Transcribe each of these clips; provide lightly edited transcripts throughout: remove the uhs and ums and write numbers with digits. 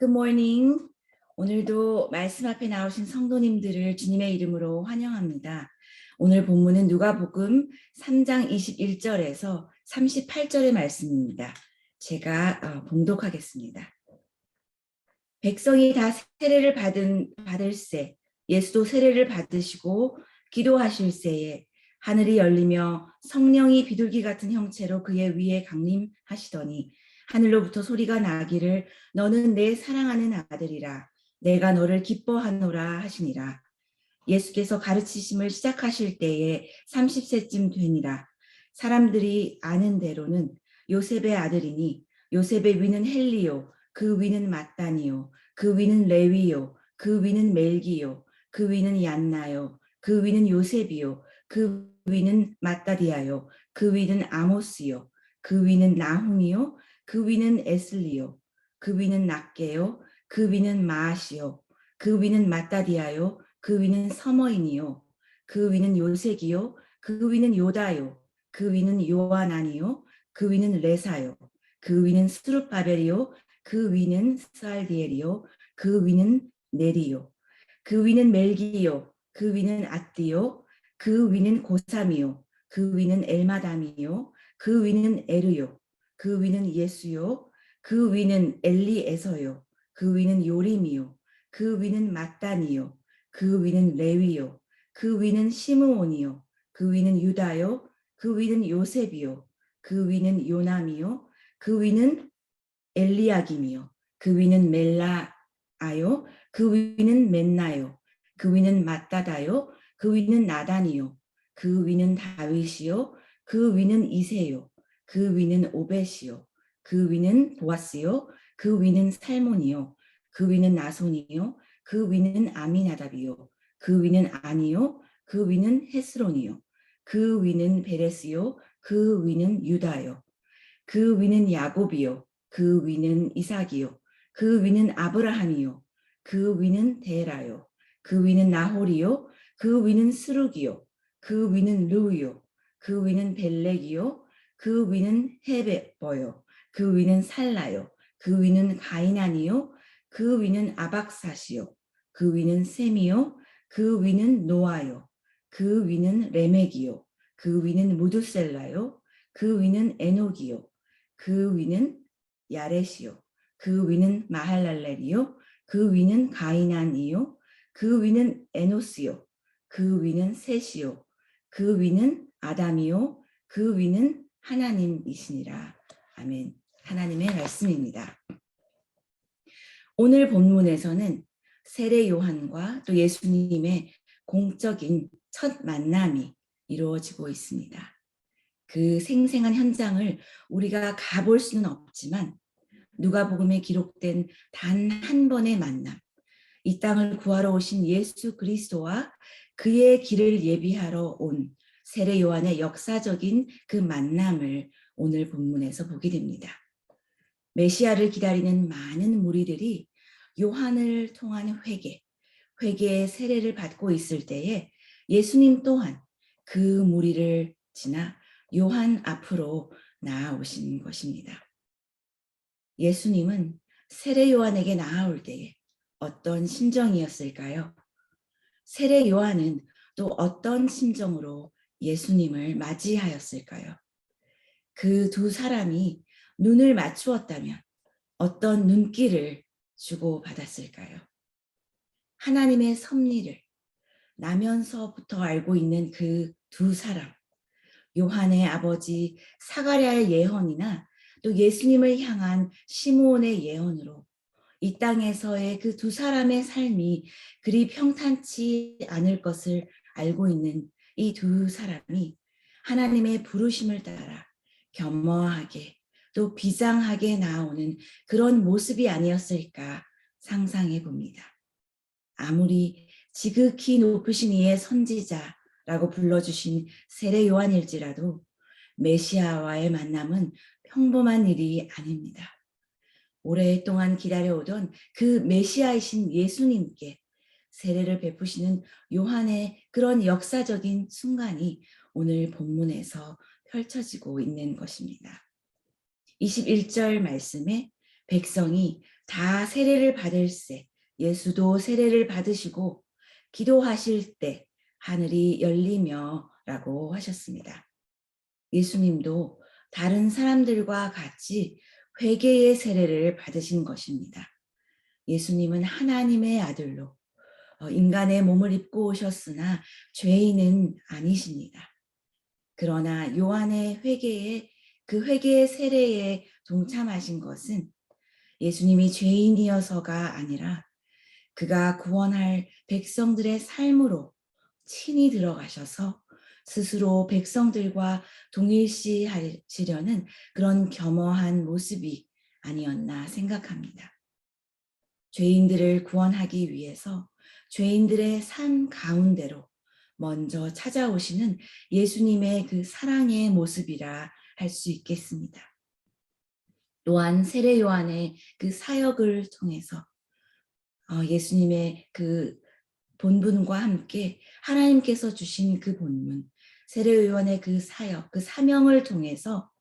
Good morning. 오늘도 말씀 앞에 나오신 성도님들을 주님의 이름으로 환영합니다. 오늘 본문은 누가복음 3장 21절에서 38절의 말씀입니다. 제가 봉독하겠습니다. 백성이 다 세례를 받을새 예수도 세례를 받으시고 기도하실새에 하늘이 열리며 성령이 비둘기 같은 형체로 그의 위에 강림하시더니 하늘로부터 소리가 나기를 너는 내 사랑하는 아들이라 내가 너를 기뻐하노라 하시니라. 예수께서 가르치심을 시작하실 때에 30세쯤 되니라. 사람들이 아는 대로는 요셉의 아들이니 요셉의 위는 헬리요 그 위는 마따니요 그 위는 레위요 그 위는 멜기요 그 위는 얀나요 그 위는 요셉이요 그 위는 마따디아요 그 위는 아모스요 그 위는 나훔이요 그 위는 에슬리요 그 위는 낫게요 그 위는 마아시요 그 위는 마따디아요 그 위는 서머인이요 그 위는 요색이요 그 위는 요다요 그 위는 요아나니요 그 위는 레사요 그 위는 스룹바벨이요 그 위는 스알디엘이요 그 위는 네리요 그 위는 멜기요 그 위는 앗디요 그 위는 고삼이요 그 위는 엘마담이요 그 위는 에르요 그 위는 예수요 그 위는 엘리에서요 그 위는 요림이요 그 위는 마따니요 그 위는 레위요 그 위는 시므온이요 그 위는 유다요 그 위는 요셉이요 그 위는 요남이요 그 위는 엘리야김이요 그 위는 멜라아요 그 위는 맨나요 그 위는 마따다요 그 위는 나단이요 그 위는 다윗이요 그 위는 이세요 그 위는 오벳이요 그 위는 보아스요 그 위는 살몬이요 그 위는 나손이요 그 위는 아미나답이요 그 위는 아니요 그 위는 헤스론이요 그 위는 베레스요 그 위는 유다요 그 위는 야곱이요 그 위는 이삭이요 그 위는 아브라함이요 그 위는 데라요 그 위는 나홀이요 그 위는 스룩이요 그 위는 르우요 그 위는 벨렉이요 그 위는 헤베버요 그 위는 살라요 그 위는 가이난이요 그 위는 아박사시요 그 위는 셈이요 그 위는 노아요 그 위는 레멕이요 그 위는 무두셀라요 그 위는 에녹이요 그 위는 야렛이요 그 위는 마할랄렐이요 그 위는 가이난이요 그 위는 에노스요 그 위는 셋이요 그 위는 아담이요 그 위는 하나님이시니라. 아멘. 하나님의 말씀입니다. 오늘 본문에서는 세례 요한과 또 예수님의 공적인 첫 만남이 이루어지고 있습니다. 그 생생한 현장을 우리가 가볼 수는 없지만 누가복음에 기록된 단 한 번의 만남, 이 땅을 구하러 오신 예수 그리스도와 그의 길을 예비하러 온 세례 요한의 역사적인 그 만남을 오늘 본문에서 보게 됩니다. 메시아를 기다리는 많은 무리들이 요한을 통한 회개의 세례를 받고 있을 때에 예수님 또한 그 무리를 지나 요한 앞으로 나아오신 것입니다. 예수님은 세례 요한에게 나아올 때에 어떤 심정이었을까요? 세례 요한은 또 어떤 심정으로 예수님을 맞이하였을까요? 그 두 사람이 눈을 맞추었다면 어떤 눈길을 주고받았을까요? 하나님의 섭리를 나면서부터 알고 있는 그 두 사람, 요한의 아버지 사가랴의 예언이나 또 예수님을 향한 시므온의 예언으로 이 땅에서의 그 두 사람의 삶이 그리 평탄치 않을 것을 알고 있는 이 두 사람이 하나님의 부르심을 따라 겸허하게 또 비장하게 나오는 그런 모습이 아니었을까 상상해 봅니다. 아무리 지극히 높으신 이의 선지자라고 불러주신 세례 요한일지라도 메시아와의 만남은 평범한 일이 아닙니다. 오랫동안 기다려오던 그 메시아이신 예수님께 세례를 베푸시는 요한의 그런 역사적인 순간이 오늘 본문에서 펼쳐지고 있는 것입니다. 21절 말씀에 백성이 다 세례를 받을세. 예수도 세례를 받으시고 기도하실 때 하늘이 열리며 라고 하셨습니다. 예수님도 다른 사람들과 같이 회개의 세례를 받으신 것입니다. 예수님은 하나님의 아들로 인간의 몸을 입고 오셨으나 죄인은 아니십니다. 그러나 요한의 회개에 그 회개의 세례에 동참하신 것은 예수님이 죄인이어서가 아니라 그가 구원할 백성들의 삶으로 친히 들어가셔서 스스로 백성들과 동일시하시려는 그런 겸허한 모습이 아니었나 생각합니다. 죄인들을 구원하기 위해서 죄인들의 삶 가운데로 먼저 찾아오시는 예수님의 그 사랑의 모습이라 할 수 있겠습니다. 또한 세례 요한의 그 사역을 통해서 예수님의 그 본분과 함께 하나님께서 주신 그 본문, 세례 요한의 그 사역, 그 사명을 통해서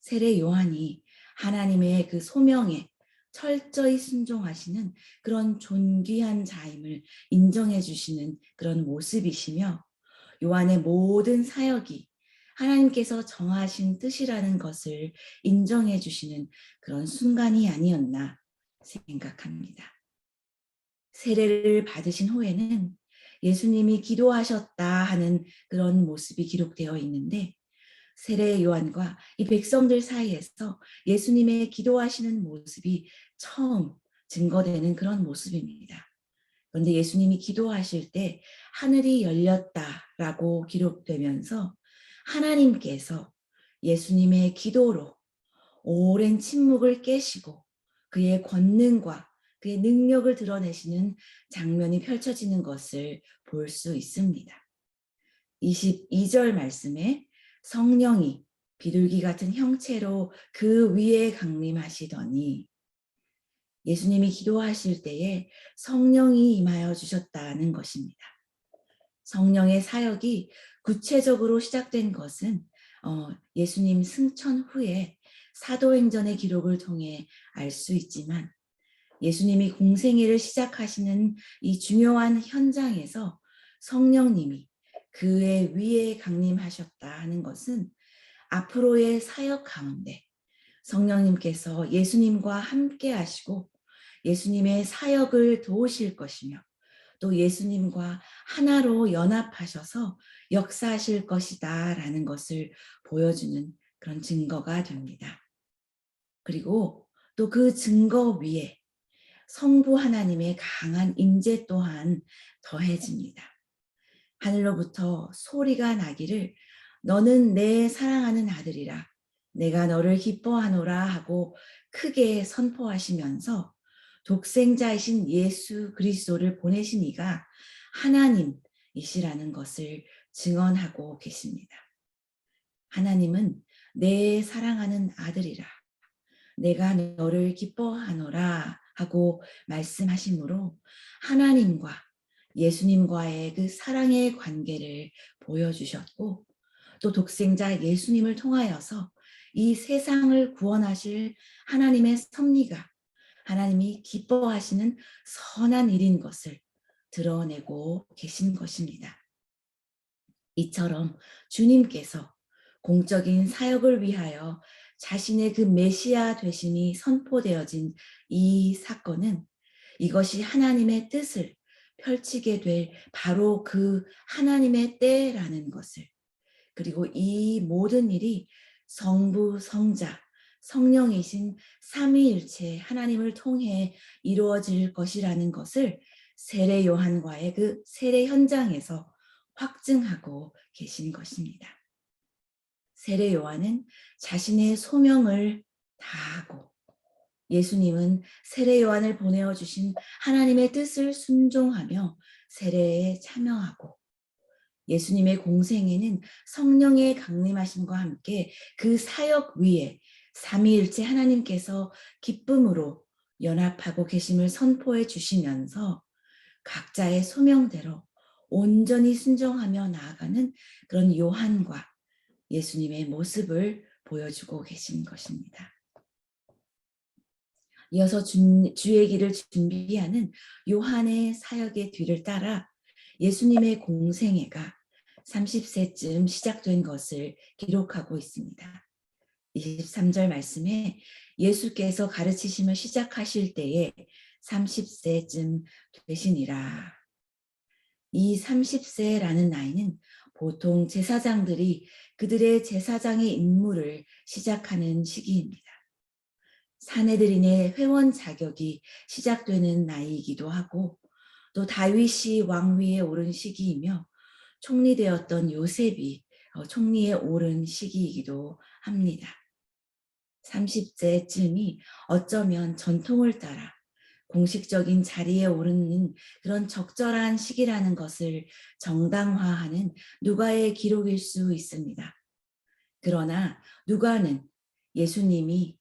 세례 요한이 하나님의 그 소명에 철저히 순종하시는 그런 존귀한 자임을 인정해 주시는 그런 모습이시며, 요한의 모든 사역이 하나님께서 정하신 뜻이라는 것을 인정해 주시는 그런 순간이 아니었나 생각합니다. 세례를 받으신 후에는 예수님이 기도하셨다 하는 그런 모습이 기록되어 있는데, 세례 요한과 이 백성들 사이에서 예수님의 기도하시는 모습이 처음 증거되는 그런 모습입니다. 그런데 예수님이 기도하실 때 하늘이 열렸다라고 기록되면서 하나님께서 예수님의 기도로 오랜 침묵을 깨시고 그의 권능과 그의 능력을 드러내시는 장면이 펼쳐지는 것을 볼 수 있습니다. 22절 말씀에 성령이 비둘기 같은 형체로 그 위에 강림하시더니, 예수님이 기도하실 때에 성령이 임하여 주셨다는 것입니다. 성령의 사역이 구체적으로 시작된 것은 예수님 승천 후에 사도행전의 기록을 통해 알 수 있지만, 예수님이 공생애를 시작하시는 이 중요한 현장에서 성령님이 그의 위에 강림하셨다 하는 것은 앞으로의 사역 가운데 성령님께서 예수님과 함께 하시고 예수님의 사역을 도우실 것이며, 또 예수님과 하나로 연합하셔서 역사하실 것이다 라는 것을 보여주는 그런 증거가 됩니다. 그리고 또 그 증거 위에 성부 하나님의 강한 임재 또한 더해집니다. 하늘로부터 소리가 나기를 너는 내 사랑하는 아들이라 내가 너를 기뻐하노라 하고 크게 선포하시면서 독생자이신 예수 그리스도를 보내신 이가 하나님이시라는 것을 증언하고 계십니다. 하나님은 내 사랑하는 아들이라 내가 너를 기뻐하노라 하고 말씀하시므로 하나님과 예수님과의 그 사랑의 관계를 보여주셨고, 또 독생자 예수님을 통하여서 이 세상을 구원하실 하나님의 섭리가 하나님이 기뻐하시는 선한 일인 것을 드러내고 계신 것입니다. 이처럼 주님께서 공적인 사역을 위하여 자신의 그 메시아 되심이 선포되어진 이 사건은 이것이 하나님의 뜻을 펼치게 될 바로 그 하나님의 때라는 것을, 그리고 이 모든 일이 성부, 성자, 성령이신 삼위일체 하나님을 통해 이루어질 것이라는 것을 세례 요한과의 그 세례 현장에서 확증하고 계신 것입니다. 세례 요한은 자신의 소명을 다하고 예수님은 세례 요한을 보내어 주신 하나님의 뜻을 순종하며 세례에 참여하고, 예수님의 공생애는 성령의 강림하심과 함께 그 사역 위에 삼위일체 하나님께서 기쁨으로 연합하고 계심을 선포해 주시면서 각자의 소명대로 온전히 순종하며 나아가는 그런 요한과 예수님의 모습을 보여주고 계신 것입니다. 이어서 주의 길을 준비하는 요한의 사역의 뒤를 따라 예수님의 공생애가 30세쯤 시작된 것을 기록하고 있습니다. 23절 말씀에 예수께서 가르치심을 시작하실 때에 30세쯤 되시니라. 이 30세라는 나이는 보통 제사장들이 그들의 제사장의 임무를 시작하는 시기입니다. 사내들인의 회원 자격이 시작되는 나이이기도 하고 또 다윗이 왕위에 오른 시기이며 총리되었던 요셉이 총리에 오른 시기이기도 합니다. 30세쯤이 어쩌면 전통을 따라 공식적인 자리에 오르는 그런 적절한 시기라는 것을 정당화하는 누가의 기록일 수 있습니다. 그러나 누가는 예수님이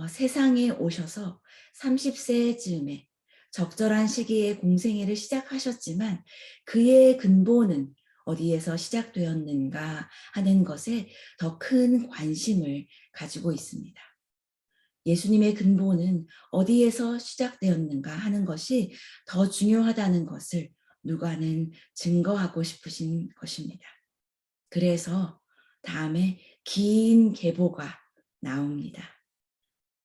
세상에 오셔서 30세쯤에 적절한 시기에 공생애를 시작하셨지만 그의 근본은 어디에서 시작되었는가 하는 것에 더 큰 관심을 가지고 있습니다. 예수님의 근본은 어디에서 시작되었는가 하는 것이 더 중요하다는 것을 누가는 증거하고 싶으신 것입니다. 그래서 다음에 긴 계보가 나옵니다.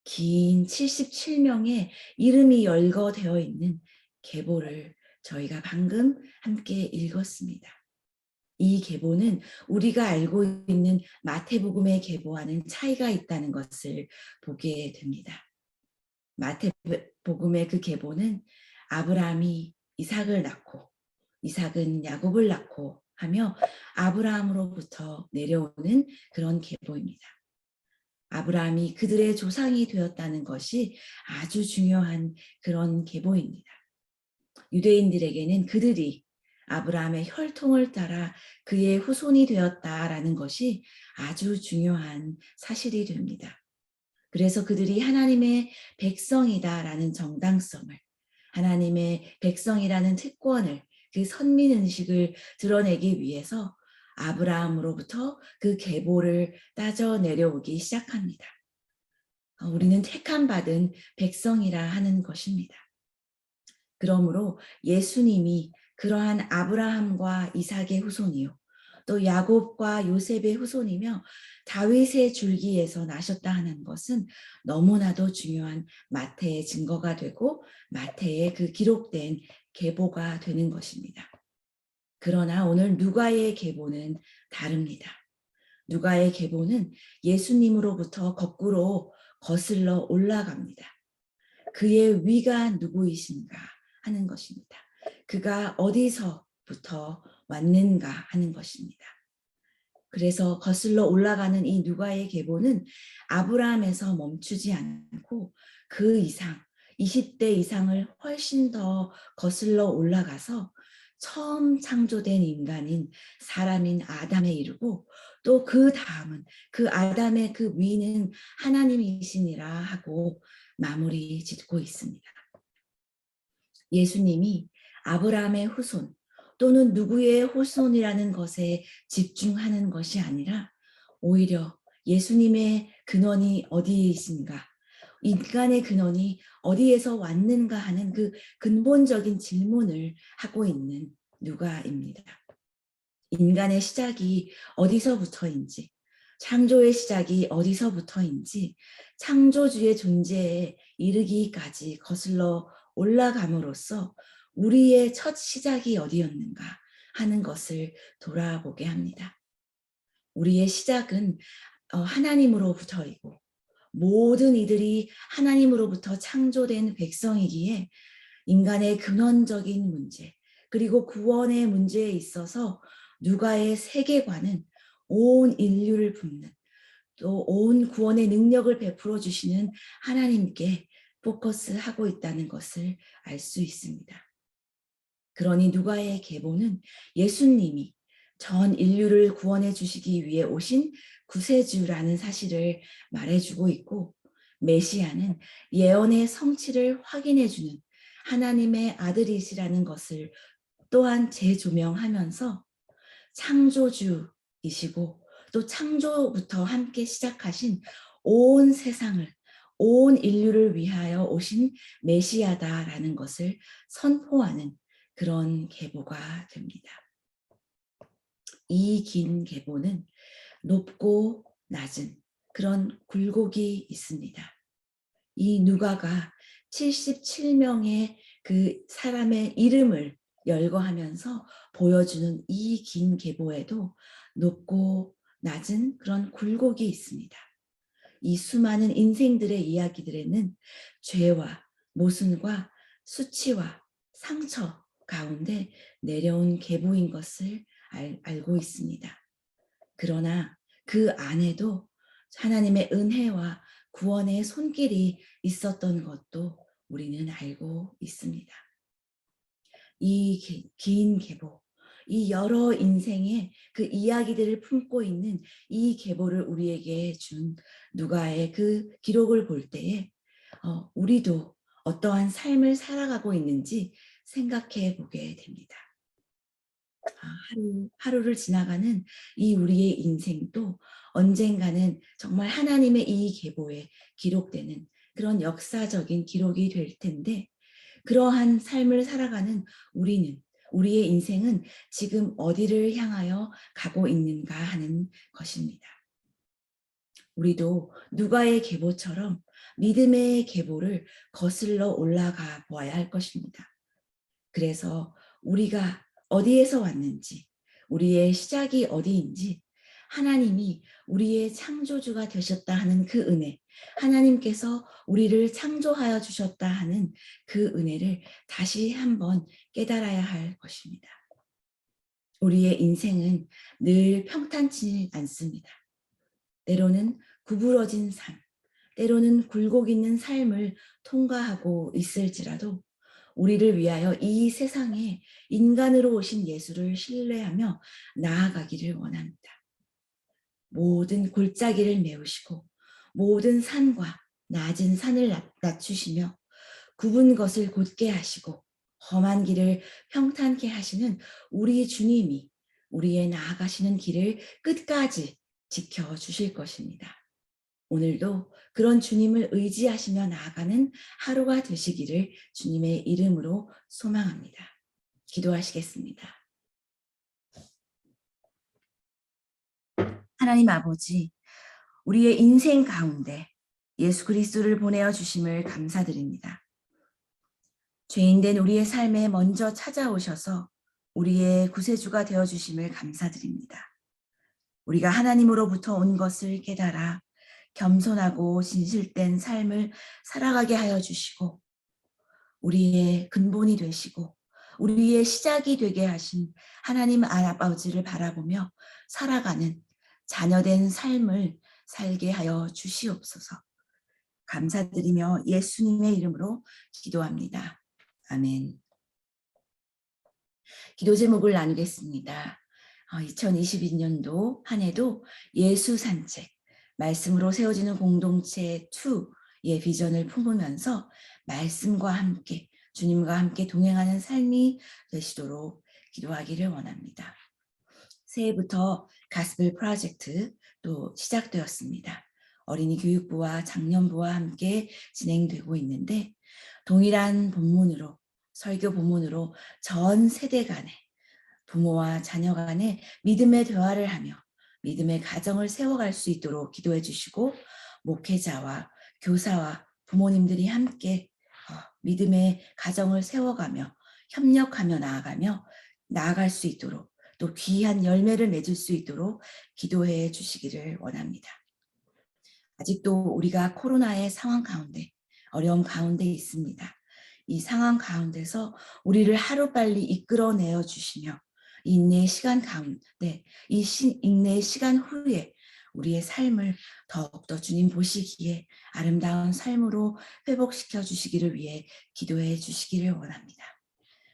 긴 77명의 이름이 열거되어 있는 계보를 저희가 방금 함께 읽었습니다. 이 계보는 우리가 알고 있는 마태복음의 계보와는 차이가 있다는 것을 보게 됩니다. 마태복음의 그 계보는 아브라함이 이삭을 낳고 이삭은 야곱을 낳고 하며 아브라함으로부터 내려오는 그런 계보입니다. 아브라함이 그들의 조상이 되었다는 것이 아주 중요한 그런 계보입니다. 유대인들에게는 그들이 아브라함의 혈통을 따라 그의 후손이 되었다라는 것이 아주 중요한 사실이 됩니다. 그래서 그들이 하나님의 백성이다라는 정당성을, 하나님의 백성이라는 특권을, 그 선민의식을 드러내기 위해서 아브라함으로부터 그 계보를 따져 내려오기 시작합니다. 우리는 택함받은 백성이라 하는 것입니다. 그러므로 예수님이 그러한 아브라함과 이삭의 후손이요 또 야곱과 요셉의 후손이며 다윗의 줄기에서 나셨다 하는 것은 너무나도 중요한 마태의 증거가 되고 마태의 그 기록된 계보가 되는 것입니다. 그러나 오늘 누가의 계보는 다릅니다. 누가의 계보는 예수님으로부터 거꾸로 거슬러 올라갑니다. 그의 위가 누구이신가 하는 것입니다. 그가 어디서부터 왔는가 하는 것입니다. 그래서 거슬러 올라가는 이 누가의 계보는 아브라함에서 멈추지 않고 그 이상 20대 이상을 훨씬 더 거슬러 올라가서 처음 창조된 인간인 사람인 아담에 이르고 또 그 다음은 그 아담의 그 위는 하나님이시니라 하고 마무리 짓고 있습니다. 예수님이 아브라함의 후손 또는 누구의 후손이라는 것에 집중하는 것이 아니라 오히려 예수님의 근원이 어디이신가, 인간의 근원이 어디에서 왔는가 하는 그 근본적인 질문을 하고 있는 누가입니다. 인간의 시작이 어디서부터인지, 창조의 시작이 어디서부터인지, 창조주의 존재에 이르기까지 거슬러 올라감으로써 우리의 첫 시작이 어디였는가 하는 것을 돌아보게 합니다. 우리의 시작은 하나님으로부터이고 모든 이들이 하나님으로부터 창조된 백성이기에 인간의 근원적인 문제 그리고 구원의 문제에 있어서 누가의 세계관은 온 인류를 품는 또 온 구원의 능력을 베풀어 주시는 하나님께 포커스하고 있다는 것을 알 수 있습니다. 그러니 누가의 계보는 예수님이 전 인류를 구원해 주시기 위해 오신 구세주라는 사실을 말해주고 있고 메시아는 예언의 성취를 확인해 주는 하나님의 아들이시라는 것을 또한 재조명하면서 창조주이시고 또 창조부터 함께 시작하신 온 세상을 온 인류를 위하여 오신 메시아다라는 것을 선포하는 그런 계보가 됩니다. 이 긴 계보는 높고 낮은 그런 굴곡이 있습니다. 이 누가가 77명의 그 사람의 이름을 열거하면서 보여주는 이 긴 계보에도 높고 낮은 그런 굴곡이 있습니다. 이 수많은 인생들의 이야기들에는 죄와 모순과 수치와 상처 가운데 내려온 계보인 것을 알고 있습니다. 그러나 그 안에도 하나님의 은혜와 구원의 손길이 있었던 것도 우리는 알고 있습니다. 이 긴 계보, 이 여러 인생의 그 이야기들을 품고 있는 이 계보를 우리에게 준 누가의 그 기록을 볼 때에 우리도 어떠한 삶을 살아가고 있는지 생각해 보게 됩니다. 하루를 지나가는 이 우리의 인생도 언젠가는 정말 하나님의 이 계보에 기록되는 그런 역사적인 기록이 될 텐데, 그러한 삶을 살아가는 우리의 인생은 지금 어디를 향하여 가고 있는가 하는 것입니다. 우리도 누가의 계보처럼 믿음의 계보를 거슬러 올라가 보아야 할 것입니다. 그래서 우리가 어디에서 왔는지, 우리의 시작이 어디인지, 하나님이 우리의 창조주가 되셨다 하는 그 은혜, 하나님께서 우리를 창조하여 주셨다 하는 그 은혜를 다시 한번 깨달아야 할 것입니다. 우리의 인생은 늘 평탄치 않습니다. 때로는 구부러진 삶, 때로는 굴곡 있는 삶을 통과하고 있을지라도 우리를 위하여 이 세상에 인간으로 오신 예수를 신뢰하며 나아가기를 원합니다. 모든 골짜기를 메우시고 모든 산과 낮은 산을 낮추시며 굽은 것을 곧게 하시고 험한 길을 평탄케 하시는 우리 주님이 우리의 나아가시는 길을 끝까지 지켜주실 것입니다. 오늘도 그런 주님을 의지하시며 나아가는 하루가 되시기를 주님의 이름으로 소망합니다. 기도하시겠습니다. 하나님 아버지, 우리의 인생 가운데 예수 그리스도를 보내어 주심을 감사드립니다. 죄인된 우리의 삶에 먼저 찾아오셔서 우리의 구세주가 되어 주심을 감사드립니다. 우리가 하나님으로부터 온 것을 깨달아 겸손하고 진실된 삶을 살아가게 하여 주시고 우리의 근본이 되시고 우리의 시작이 되게 하신 하나님 아버지를 바라보며 살아가는 자녀된 삶을 살게 하여 주시옵소서. 감사드리며 예수님의 이름으로 기도합니다. 아멘. 기도 제목을 나누겠습니다. 2022년도 한 해도 예수 산책, 말씀으로 세워지는 공동체 2의 비전을 품으면서 말씀과 함께 주님과 함께 동행하는 삶이 되시도록 기도하기를 원합니다. 새해부터 가스펠 프로젝트 또 시작되었습니다. 어린이 교육부와 장년부와 함께 진행되고 있는데 동일한 본문으로 설교 본문으로 전 세대 간에 부모와 자녀 간에 믿음의 대화를 하며 믿음의 가정을 세워갈 수 있도록 기도해 주시고 목회자와 교사와 부모님들이 함께 믿음의 가정을 세워가며 협력하며 나아갈 수 있도록 또 귀한 열매를 맺을 수 있도록 기도해 주시기를 원합니다. 아직도 우리가 코로나의 상황 가운데 어려움 가운데 있습니다. 이 상황 가운데서 우리를 하루빨리 이끌어내어 주시며 인내의 시간 가운데 이 인내의 시간 후에 우리의 삶을 더욱더 주님 보시기에 아름다운 삶으로 회복시켜 주시기를 위해 기도해 주시기를 원합니다.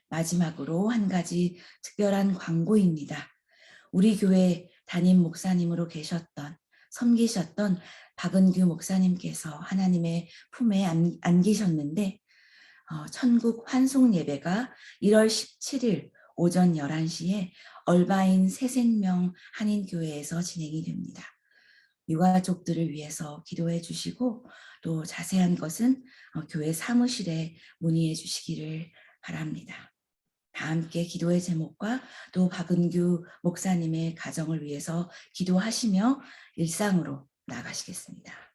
마지막으로 한 가지 특별한 광고입니다. 우리 교회 담임 목사님으로 섬기셨던 박은규 목사님께서 하나님의 품에 안기셨는데 천국 환송 예배가 1월 17일 오전 11시에 얼바인 새생명 한인교회에서 진행이 됩니다. 유가족들을 위해서 기도해 주시고 또 자세한 것은 교회 사무실에 문의해 주시기를 바랍니다. 다 함께 기도의 제목과 또 박은규 목사님의 가정을 위해서 기도하시며 일상으로 나가시겠습니다.